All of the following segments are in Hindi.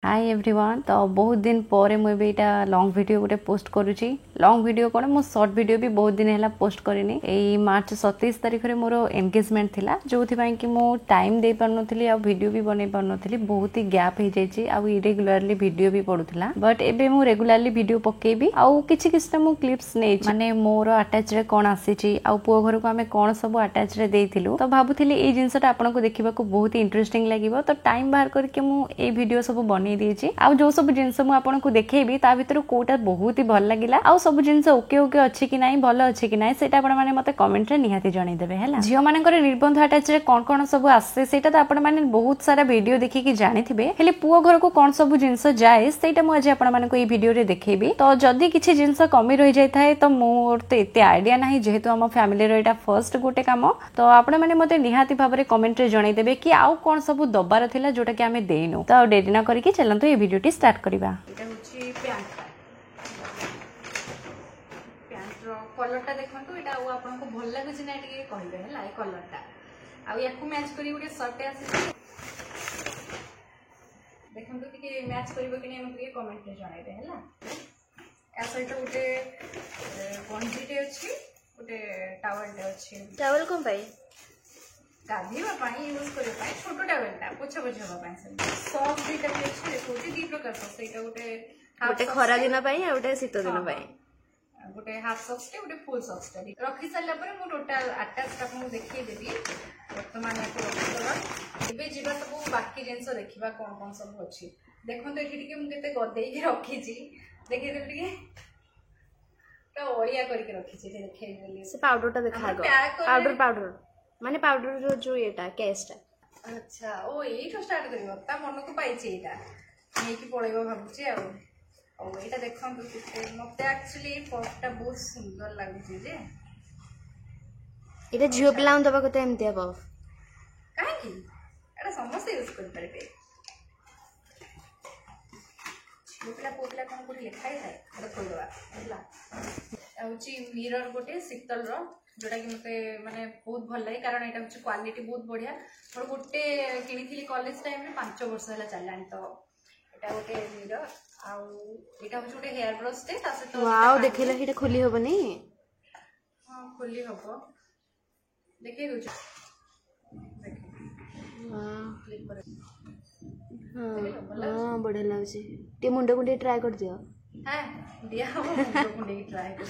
Hi everyone. तो बहुत दिन पर मुझे यहाँ लॉन्ग वीडियो गोटे पोस्ट करुँची। लॉन्ग वीडियो कौन मो शॉर्ट वीडियो भी बहुत दिन है पोस्ट करनी। यही मार्च 27 तारीख में मोर एंगेजमेंट थिला जो कि मो टाइम दे पारनथली आ वीडियो भी बनै पारनथली। बहुत ही गैप हो जाइए आ इरेगुलारली वीडियो भी पड़ूला बट एबे मु रेगुलारली वीडियो पकेबी आउ किछि मु क्लिप्स नै माने मोर अटैच रे कोन आसीची आ पुओ घर को आमे कोन सब अटैच रे देइथिलु। तो भाबुथिली ए जिंसटा आपनको देखिबा को बहुत ही इंटरेस्टिंग लागिबो। तो टाइम बाहर करके मु ए वीडियो सब बनै आउ जो सब जिनस मु आपनको देखैबी ता भितर कोटा बहुत ही भल लागिला आउ सब जिनस ओके ओके अछि कि नाही भल अछि कि नाही सेटा आपण माने मते कमेंट रे निहाती जणाई देबे हैला। जियो मानकर निबंध अटैच रे कोन सब आसे सेटा त आपण माने बहुत सारा वीडियो देखि कि जानिथिबे हेले पुओ घर को कोन सब जिनस जाए सेटा मु आज आपण माने को ई वीडियो रे देखैबी। तो जदी किछि जिनस कमी रहि जाय थाए तो मोर तो एते आईडिया नाही जेहेतु हम फैमिली रो एटा फर्स्ट गोटे काम। तो आपण माने मते निहाती भाबरे कमेंट रे जणाई देबे कि आउ कोन सब दबार थिला जोटा कि हमें देइनु। तो डेरी ना करिके चलंतु ये वीडियो टी स्टार्ट करिबा। एटा होची पैंट रो कलरटा देखंतु एटा आ आपन को भल लागै छै ना टिके कहबे हला ए कलरटा आ याकू मैच करी गुटे शर्ट आसी देखंतु टिके मैच करबो कि नै हम टिके कमेंट रे जणाइबे हला। या सहित गुटे गंजीटे अछि गुटे टावलटे अछि। टावल कोन पाई गाधीवा पाई यूज करे पाई छोटो टावलटा पोछा पोछा पाई सॉफ्ट दीटा भी अछि छोटी दी प्रकार से सेटा गुटे खरा दिन पाई आ गुटे शीत दिन पाई गोटे हाफ सॉक्स टे गोटे फुल सॉक्स टे रखी सारा पर मु टोटल अटैच टा मु देखि देबी। वर्तमान को एबे जीवा सब बाकी जिंस देखिबा कोन कोन सब अछि देखन तो एठी टिके मु केते गदेई के रखी छी देखि दे टिके तो ओलिया करके रखी छी देखे बोली से पाउडर टा देखा गो पाउडर माने पाउडर जो एटा केसटा अच्छा ओ एई तो स्टार्ट करिवो ता मन को पाई छी एटा नै कि पळेबो भाबुची आ और एटा देखन तो मते एक्चुअली पॉपटा बहुत सुंदर लागै छै जे एटा जियो प्लान दबा को एमतिया पॉप काहे कि एटा समस्त यूज कर परबे। जियो पोपला कोन कोठी लिखाई है एटा खोलवा हला आउची मिरर गोटे शीतल रो जोटा कि मते माने बहुत भल लागे कारण एटा होची क्वालिटी बहुत बढ़िया। और गोटे किनिथिली कॉलेज टाइम में 5 वर्ष हला चलानी। तो एटा गोटे मिरर आउ एटा होची गोटे हेयर ब्रश टे तासे तो वाओ देखैला एटा खोली होबनी। हां खोली होबो देखै दउ छ हां क्लिक कर हां बढ़िया लागै छै टे मुंडा को ट्राई कर दियो। हां दिया हम मुंडा को ट्राई कर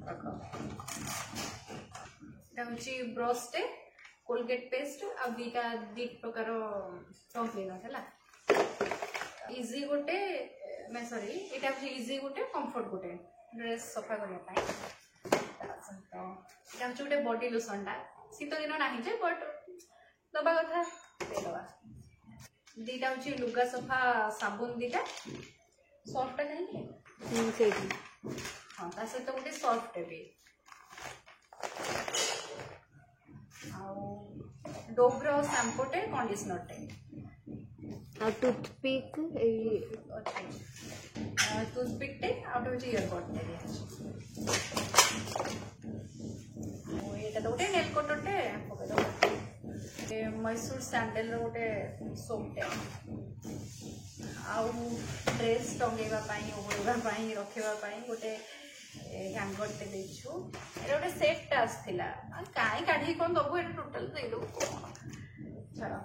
रखो होची ब्रश टे कोलगेट पेस्ट आ दी प्रकार टॉप क्लीनर हला इजी गोटे मैं सॉरी एटा होची इजी गोटे कंफर्ट गोटे ड्रेस सफा करने पाई। तो एटा होची गोटे बॉडी लोशन टा शीत दिन नाही जे बट दबा कथा दे दबा। दीटा होची लुगा सफा साबुन दीटा सॉफ्ट नहीं सेही हां ता से तो गोटे सॉफ्ट भी डोव रो शैम्पू टे कंडीशनर टे आ टूथपिक ए टूथपिक टे आउट हो जे ईयरबड टे ओ एटा तो गोटे नेल कटर टे पके दो ए मैसूर सैंडल रो गोटे सोप टे आउ ड्रेस टंगेबा पाई ओबेबा पाई रखेबा पाई गोटे हैंगर टे देछु एटा गोटे सेट टा आस्थिला काई काढी कोन दबो एटा टोटल दे दो चलो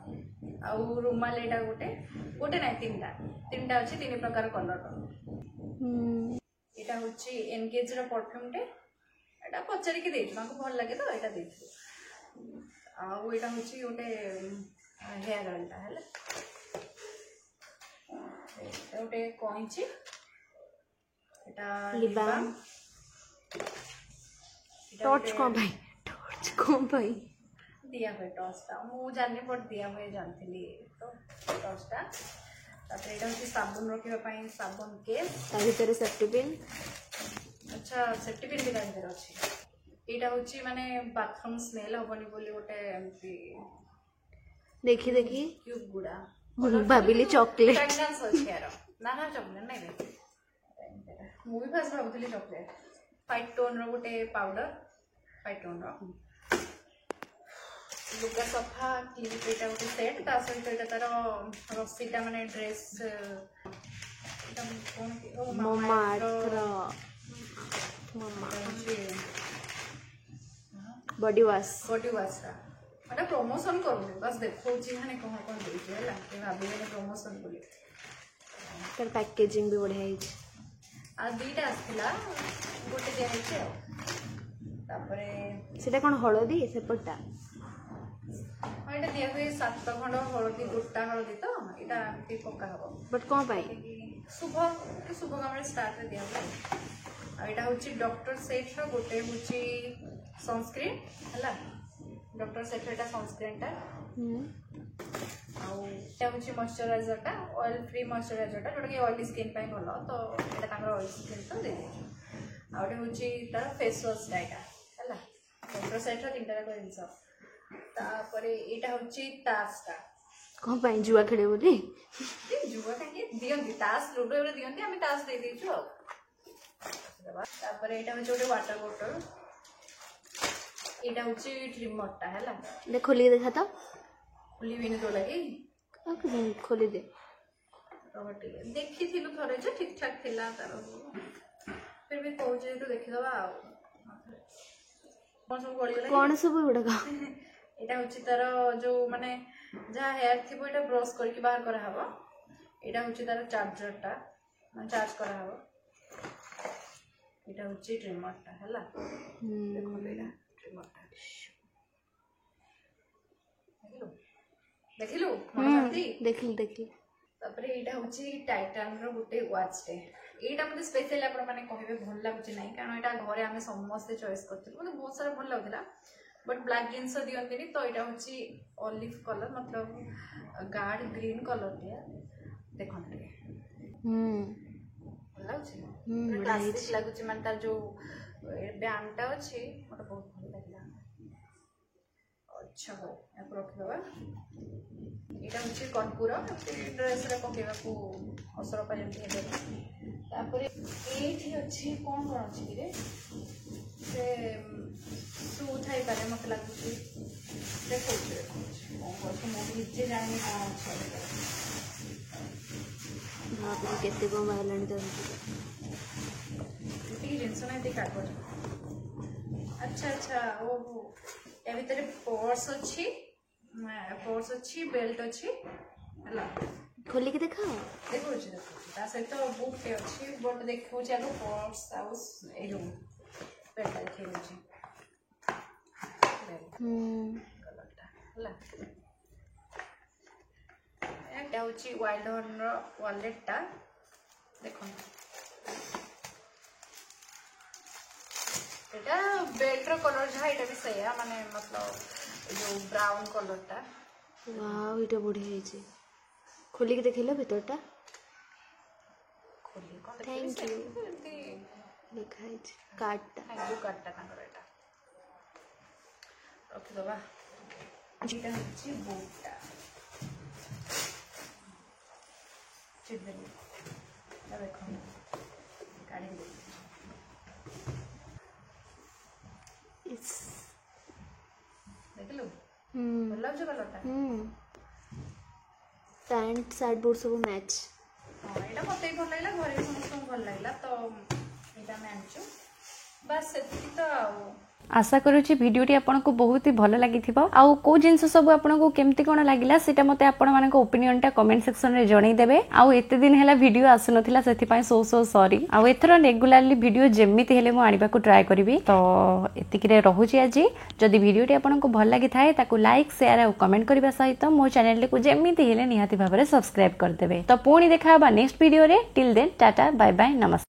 आउ रुमाल एटा गोटे गोटे नै तीनटा अछि तीन प्रकार कलर एटा होची एनगेज रो परफ्यूम टे एटा पचरी के देछु माको भल लागे तो एटा देछु आउ एटा होची गोटे हेयर ऑयल टा हला गोटे कोइची एटा लिबाम टॉर्च कौन भाई दिया हुए टॉर्च टा मु जानि बट दिया हुए जानथिली तो टॉर्च टा तापर एटा होची साबुन रखिबा पई साबुन केस ता भीतर सेफ्टी पिन। अच्छा सेफ्टी पिन भी भीतर अछि एटा होची माने बाथरूम स्मेल होबनी बोली गोटे एमपी देखी क्यूब गुडा भाबिली चॉकलेट फ्रेग्रेंस अछि यार ना ना चॉकलेट नै बे मु भी फर्स्ट भाबुली चॉकलेट 5 टोन रो गोटे पाउडर 5 टोन रो लुगा सफा क्लिप एटा गोटे सेट ता सहित एटा तार रस्सीटा माने ड्रेस एटा कोन ओ मम्मा बॉडी वॉश मैंने प्रमोशन करूँ बस देखो मैंने कौन कौन देखे है भाभी प्रमोशन बोली तर पैकेजिंग भी बढ़िया है आ दुईटा आसला गोटे दिखाई तापरे सेटा कोन हळदी सेपटा हाँ ये दिया हुए 7 खंड हलदी गोटा हलदी तो यहाँ पका हम बट कौन पाई शुभ शुभ काम स्टार्ट रे दिया हुए आइटा होची डॉक्टर सेट रो गोटे होची सनस्क्रीन हला डॉक्टर सेट एटा सनस्क्रीन टा आउ एटा होची मॉइस्चराइजर टा ऑयल फ्री मॉइस्चराइजर टा जोटा कि ऑयली स्किन पाई भलो तो एटा तांगर ऑयल स्किन तो दे दे आउ एटा होची तार फेस वॉश डाइटा हला डॉक्टर सेट रो तीनटा को जिंस तापरे एटा होची तास टा कौन पाई जुआ खेले बोली जुआ कहीं दियंती तास लूडो एवरे दियंती हमें तास दे देछु तापरे एटा होची ओटे वाटर बोतल एटा होची ट्रिमर टा हला ले खोली देखा तो खोली बिन तो लगी खोली दे रोटी देखी थिलु थरे जे ठीक ठाक थिला तार फिर भी कहू जे तो देखि दबा कौन सब गुड़ा एटा होची तार जो माने जहा हेयर थिबो एटा ब्रश करके बाहर करा हबो एटा होची तार चार्जर टा माने चार्ज करा हबो एटा होची ट्रिमर टा हला देखो लेला ट्रिमर टा देखिलु देखिल तापरे एटा होची टाइटन रो गुटे वॉच टे एटा मते स्पेशली आपण माने कहबे भल लागुची नै कारण एटा घरे हमें समस्त चॉइस करथिलु मते बहुत सारा भल लागुला बट ब्लैक जींस दियंतिनी तो एटा होची ऑलिव कलर मतलब गाढ़ ग्रीन कलर दिया देखो भल लागुची क्लासिक लागुची माने तार जो बैंड टा अछि मते बहुत भल लागला अच्छा हो या रख दबा एटा होची कर्पूर ड्रेस रे पकेबा को असर पर जंती हे तापरे एठी अछि कोन कोन अछि रे से तू उठाई पारे मत लागुची देखो कोन मो नीचे जाने कोन अच्छा बाप रे केते को बाहरलानी तो ठीक जिंस नै देखा कर अच्छा ओ ए भीतर पर्स अच्छी बेल्ट अच्छी हला खोली के देखा देखो ता सहित बुक पे अच्छी बट देखो जे आगो पर्स हाउस ए जो बेल्ट खेल छी कलरटा हला एटा होची वाइल्ड हॉर्न रो वॉलेट टा देखो एटा बेल्ट रो कलर जहा एटा भी सही है माने मतलब जो ब्राउन कलर टा वाओ एटा बढ़िया है जे खोली के देखिलो भीतरटा खोली कोन थैंक यू लिखा है कार्डटा थैंक यू कार्डटा तांकर एटा रख दबा एटा होची बुकटा चिदली देखो काढी दे देखलो भल जो कलरटा पैंट शर्ट बूट सब मैच हां एटा मते भल लागला घरे समस्त भल लागला तो एटा मैं आनछु बस सेति तो आशा करुँची भिडियोटी आपको बहुत ही भल लगी आउ को जिनस सब आपको केमती कौन लगिला सेटा मते आपण मानक ओपिनियन टा कमेंट सेक्शन रे जणै देबे आउ एते दिन हैला वीडियो आसनथिला सेति पय सो सॉरी आउ एथरो रेगुलरली वीडियो जेमिति हेले मु आनिबा को ट्राई करबी तो एतिकी रे रहूची आज जदि वीडियोटी आपको भल लागि थाए ताकू लाइक शेयर आ कमेंट करबा सहित मो चैनल को जेमिति हेले निहाती भाबरे सब्सक्राइब कर देबे तो पुणी देखाबा नेक्स्ट वीडियो रे till then tata bye bye नमस्ते।